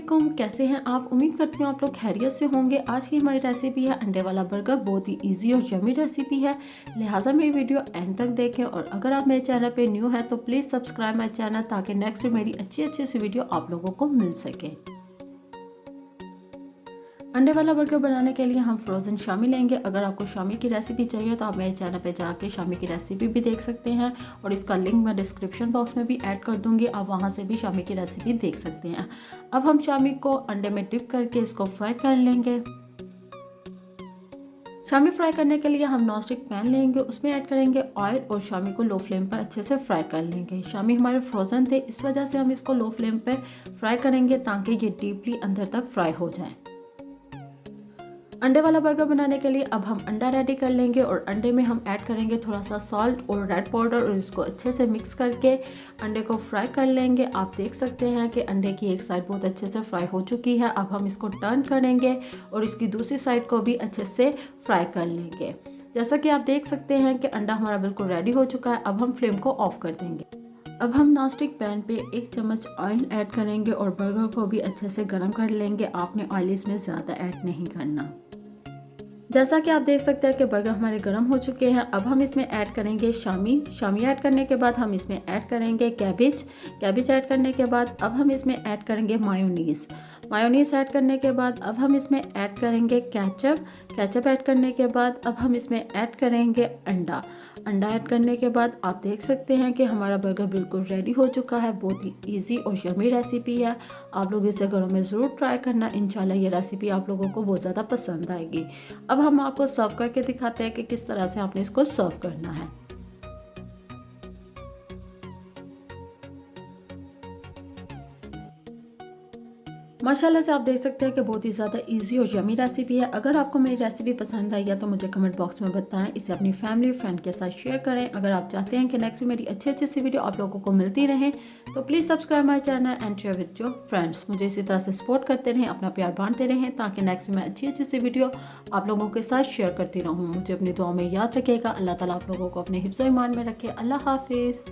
वालेकुम, कैसे हैं आप। उम्मीद करती हूँ आप लोग खैरियत से होंगे। आज की हमारी रेसिपी है अंडे वाला बर्गर। बहुत ही इजी और यम्मी रेसिपी है, लिहाजा मेरी वीडियो एंड तक देखें। और अगर आप मेरे चैनल पे न्यू हैं तो प्लीज़ सब्सक्राइब माई चैनल, ताकि नेक्स्ट में मेरी अच्छी सी वीडियो आप लोगों को मिल सके। अंडे वाला बर्गर बनाने के लिए हम फ्रोज़न शामी लेंगे। अगर आपको शामी की रेसिपी चाहिए तो आप मेरे चैनल पे जाके शामी की रेसिपी भी देख सकते हैं, और इसका लिंक मैं डिस्क्रिप्शन बॉक्स में भी ऐड कर दूंगी। आप वहां से भी शामी की रेसिपी देख सकते हैं। अब हम शामी को अंडे में डिप करके इसको फ्राई कर लेंगे। शामी फ्राई करने के लिए हम नॉनस्टिक पैन लेंगे, उसमें ऐड करेंगे ऑयल और शामी को लो फ्लेम पर अच्छे से फ्राई कर लेंगे। शामी हमारे फ्रोज़न थे, इस वजह से हम इसको लो फ्लेम पर फ्राई करेंगे ताकि ये डीपली अंदर तक फ्राई हो जाए। अंडे वाला बर्गर बनाने के लिए अब हम अंडा रेडी कर लेंगे, और अंडे में हम ऐड करेंगे थोड़ा सा सॉल्ट और रेड पाउडर, और इसको अच्छे से मिक्स करके अंडे को फ्राई कर लेंगे। आप देख सकते हैं कि अंडे की एक साइड बहुत अच्छे से फ्राई हो चुकी है। अब हम इसको टर्न करेंगे और इसकी दूसरी साइड को भी अच्छे से फ्राई कर लेंगे। जैसा कि आप देख सकते हैं कि अंडा हमारा बिल्कुल रेडी हो चुका है। अब हम फ्लेम को ऑफ कर देंगे। अब हम नॉनस्टिक पैन पे 1 चम्मच ऑयल ऐड करेंगे और बर्गर को भी अच्छे से गर्म कर लेंगे। आपने ऑयल इसमें ज़्यादा ऐड नहीं करना। जैसा कि आप देख सकते हैं कि बर्गर हमारे गर्म हो चुके हैं। अब हम इसमें ऐड करेंगे शामी ऐड करने के बाद हम इसमें ऐड करेंगे कैबेज ऐड करने के बाद अब हम इसमें ऐड करेंगे मायोनीज़ ऐड करने के बाद अब हम इसमें ऐड करेंगे केचप ऐड करने के बाद अब हम इसमें ऐड करेंगे अंडा ऐड करने के बाद आप देख सकते हैं कि हमारा बर्गर बिल्कुल रेडी हो चुका है। बहुत ही इजी और यम्मी रेसिपी है। आप लोग इसे घरों में ज़रूर ट्राई करना। इंशाल्लाह ये रेसिपी आप लोगों को बहुत ज़्यादा पसंद आएगी। अब हम आपको सर्व करके दिखाते हैं कि किस तरह से आपने इसको सर्व करना है। माशाल्लाह से आप देख सकते हैं कि बहुत ही ज़्यादा इजी और यमी रेसिपी है। अगर आपको मेरी रेसिपी पसंद आई है तो मुझे कमेंट बॉक्स में बताएं। इसे अपनी फैमिली फ्रेंड के साथ शेयर करें। अगर आप चाहते हैं कि नेक्स्ट मेरी अच्छी सी वीडियो आप लोगों को मिलती रहें तो please subscribe my channel and share with your friends. मुझे इसी तरह से सपोर्ट करते रहें, अपना प्यार बांटते रहें, ताकि नेक्स्ट में अच्छी सी वीडियो आप लोगों के साथ शेयर करती रहूँ। मुझे अपनी दुआ में याद रखिएगा। अल्लाह ताला आप लोगों को अपने हिफ्ज़-ए-ईमान में रखे। अल्लाह हाफिज़।